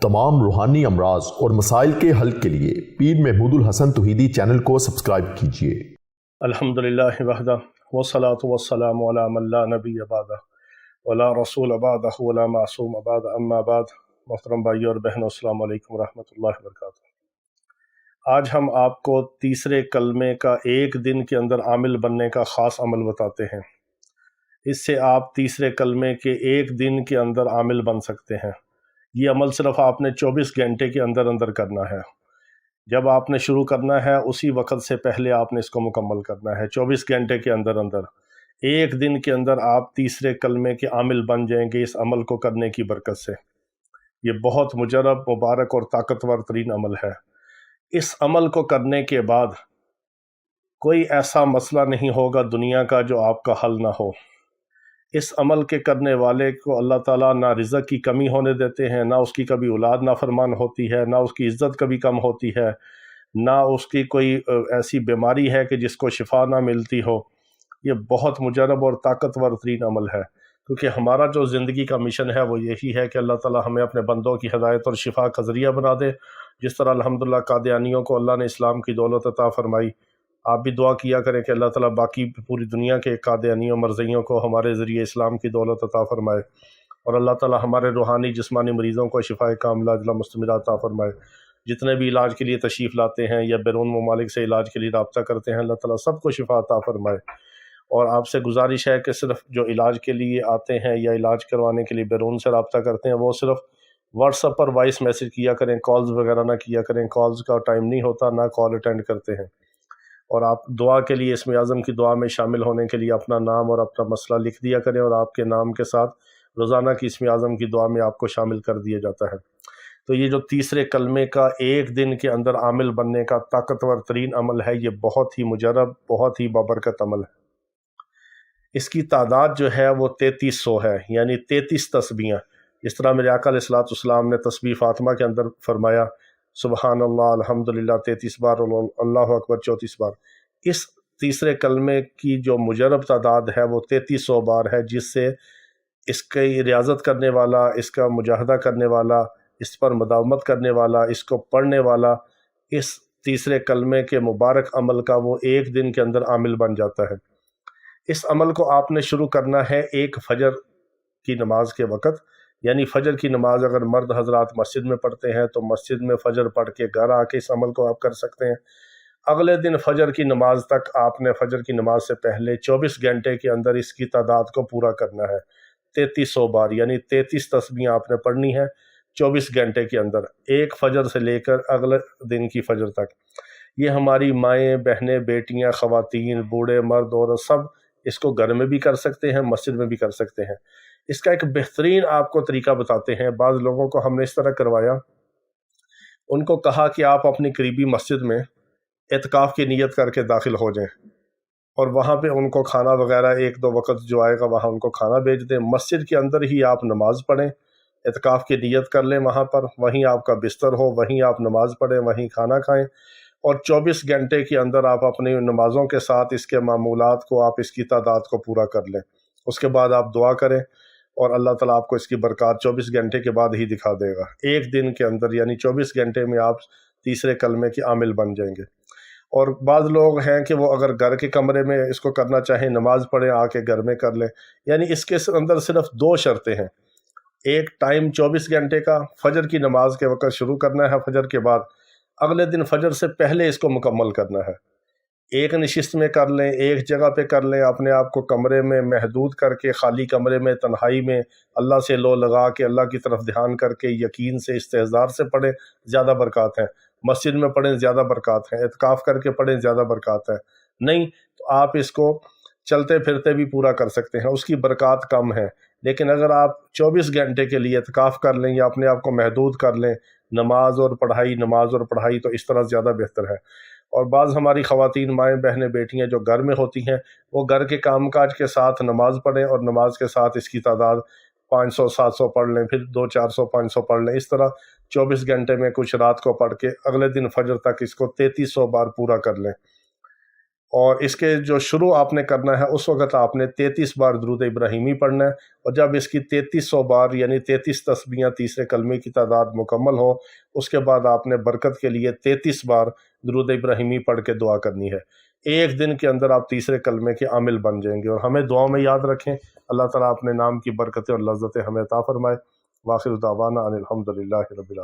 तमाम रूहानी अमराज और मसाइल के हल के लिए पीर महमूद उल हसन तौहीदी चैनल को सब्सक्राइब कीजिए। अल्हम्दुलिल्लाह वहदा वस्सलातु वस्सलामु अला मन ला नबिय्य बअदा वला रसूल बअदहु वला मासूम बअद अम्मा बाद। मोहतरम भाइयों और बहनों, अस्सलामु अलैकुम रहमतुल्लाहि व बरकातुहू। आज हम आपको तीसरे कलमे का एक दिन के अंदर आमिल बनने का ख़ास अमल बताते हैं। इससे आप तीसरे कलमे के एक दिन के अंदर आमिल बन सकते हैं। ये अमल सिर्फ आपने 24 घंटे के अंदर अंदर करना है। जब आपने शुरू करना है उसी वक्त से पहले आपने इसको मुकम्मल करना है। 24 घंटे के अंदर अंदर एक दिन के अंदर आप तीसरे कलमे के आमिल बन जाएंगे इस अमल को करने की बरकत से। ये बहुत मुजरब, मुबारक और ताकतवर तरीन अमल है। इस अमल को करने के बाद कोई ऐसा मसला नहीं होगा दुनिया का जो आपका हल ना हो। इस अमल के करने वाले को अल्लाह ताला ना रिज़्क़ की कमी होने देते हैं, ना उसकी कभी औलाद नाफरमान होती है, ना उसकी इज़्ज़त कभी कम होती है, ना उसकी कोई ऐसी बीमारी है कि जिसको शिफा ना मिलती हो। ये बहुत मुजरब और ताकतवर तरीन अमल है, क्योंकि हमारा जो ज़िंदगी का मिशन है वो यही है कि अल्लाह ताला हमें अपने बंदों की हिदायत और शिफा का ज़रिया बना दे। जिस तरह अल्हम्दुलिल्लाह कादियानियों को अल्लाह ने इस्लाम की दौलत अता फ़रमाई, आप भी दुआ किया करें कि अल्लाह ताला बाकी पूरी दुनिया के कादियानियों मरज़इयों को हमारे ज़रिए इस्लाम की दौलत अता फ़रमाए, और अल्लाह ताला हमारे रूहानी जिस्मानी मरीज़ों को शिफाए कामिला अजला मुस्तमिरा अता फ़रमाए। जितने भी इलाज के लिए तशरीफ़ लाते हैं या बैरून ममालिक से इलाज के लिए रब्ता करते हैं, अल्लाह ताला सबको शिफा अता फ़रमाए। और आपसे गुजारिश है कि सिर्फ जो इलाज के लिए आते हैं या इलाज करवाने के लिए बैरून से रब्ता करते हैं वो सिर्फ व्हाट्सएप पर वॉइस मैसेज किया करें, कॉल्स वगैरह ना किया करें। कॉल्स का टाइम नहीं होता, ना कॉल अटेंड करते हैं। और आप दुआ के लिए, इसमें आज़म की दुआ में शामिल होने के लिए अपना नाम और अपना मसला लिख दिया करें, और आपके नाम के साथ रोज़ाना की इसमें आज़म की दुआ में आपको शामिल कर दिया जाता है। तो ये जो तीसरे कलमे का एक दिन के अंदर आमिल बनने का ताकतवर तरीन अमल है, ये बहुत ही मुजरब, बहुत ही बाबरकत अमल है। इसकी तादाद जो है वो 3300 है, यानी 33 तस्बीहां। इस तरह मेरे आका अलैहिस्सलाम ने तस्बीह फ़ातिमा के अंदर फरमाया सुबहान अल्लाह अल्हम्दुलिल्लाह 33 बार और अल्लाहु अकबर 34 बार। इस तीसरे कलमे की जो मुजरब तादाद है वो 3300 बार है, जिससे इसकी रियाजत करने वाला, इसका मुजाहदा करने वाला, इस पर मदावमत करने वाला, इसको पढ़ने वाला, इस तीसरे कलमे के मुबारक अमल का वो एक दिन के अंदर आमिल बन जाता है। इस अमल को आपने शुरू करना है एक फजर की नमाज के वक़्त, यानी फ़जर की नमाज अगर मर्द हजरात मस्जिद में पढ़ते हैं तो मस्जिद में फ़जर पढ़ के घर आके इस अमल को आप कर सकते हैं। अगले दिन फ़जर की नमाज तक आपने फ़जर की नमाज से पहले 24 घंटे के अंदर इसकी तादाद को पूरा करना है। 3300 बार यानी 33 तस्बीह आपने पढ़नी है 24 घंटे के अंदर, एक फ़जर से लेकर अगले दिन की फ़जर तक। ये हमारी माएँ, बहनें, बेटियाँ, ख़वातीन, बूढ़े, मर्द, औरत सब इसको घर में भी कर सकते हैं, मस्जिद में भी कर सकते हैं। इसका एक बेहतरीन आपको तरीका बताते हैं। बाज़ लोगों को हमने इस तरह करवाया, उनको कहा कि आप अपनी करीबी मस्जिद में एतकाफ़ की नीयत करके दाखिल हो जाएं, और वहाँ पे उनको खाना वगैरह एक दो वक्त जो आएगा वहाँ उनको खाना भेज दें। मस्जिद के अंदर ही आप नमाज पढ़ें, एतकाफ़ की नीयत कर लें वहाँ पर, वहीं आपका बिस्तर हो, वहीं आप नमाज पढ़ें, वहीं खाना खाएँ, और 24 घंटे के अंदर आप अपनी नमाज़ों के साथ इसके मामूलात को, आप इसकी तादाद को पूरा कर लें। उसके बाद आप दुआ करें और अल्लाह ताला आपको इसकी बरकत 24 घंटे के बाद ही दिखा देगा। एक दिन के अंदर यानी 24 घंटे में आप तीसरे कलमे के आमिल बन जाएंगे। और बाज़ लोग हैं कि वो अगर घर के कमरे में इसको करना चाहें, नमाज पढ़ें, आके घर में कर लें। यानी इसके अंदर सिर्फ 2 शर्तें हैं। एक टाइम 24 घंटे का, फ़जर की नमाज के वक़्त शुरू करना है, फ़जर के बाद अगले दिन फ़जर से पहले इसको मुकम्मल करना है। एक नशिस्त में कर लें, एक जगह पे कर लें, अपने आप को कमरे में महदूद करके, खाली कमरे में, तन्हाई में अल्लाह से लो लगा के, अल्लाह की तरफ ध्यान करके, यकीन से, इस्तेहज़ार से पढ़ें, ज़्यादा बरक़ात हैं। मस्जिद में पढ़ें, ज़्यादा बरक़ात हैं। एतकाफ़ करके पढ़ें, ज़्यादा बरक़ात है। नहीं तो आप इसको चलते फिरते भी पूरा कर सकते हैं, उसकी बरक़ात कम है। लेकिन अगर आप 24 घंटे के लिए एतकाफ़ कर लें या अपने आप को महदूद कर लें, नमाज और पढ़ाई, तो इस तरह ज़्यादा बेहतर है। और बाज़ हमारी ख़वातीन, माएँ, बहनें, बेटियाँ जो घर में होती हैं, वो घर के कामकाज के साथ नमाज पढ़ें, और नमाज के साथ इसकी तादाद 500-700 पढ़ लें, फिर 200-400-500 पढ़ लें। इस तरह 24 घंटे में कुछ रात को पढ़ के अगले दिन फ़जर तक इसको 3300 बार पूरा कर लें। اور اس کے جو شروع آپ نے کرنا ہے اس وقت آپ نے 33 بار درود ابراہیمی پڑھنا ہے، اور جب اس کی 3300 بار یعنی 33 تسبیحاں تیسرے کلمے کی تعداد مکمل ہو، اس کے بعد آپ نے برکت کے لیے 33 بار درود ابراہیمی پڑھ کے دعا کرنی ہے۔ ایک دن کے اندر آپ تیسرے کلمے کے عامل بن جائیں گے۔ اور ہمیں دعاؤں میں یاد رکھیں، اللہ تعالیٰ اپنے نام کی برکتیں اور لذتیں ہمیں عطا فرمائے۔ واخر دعوانا ان الحمد للہ رب العالمین۔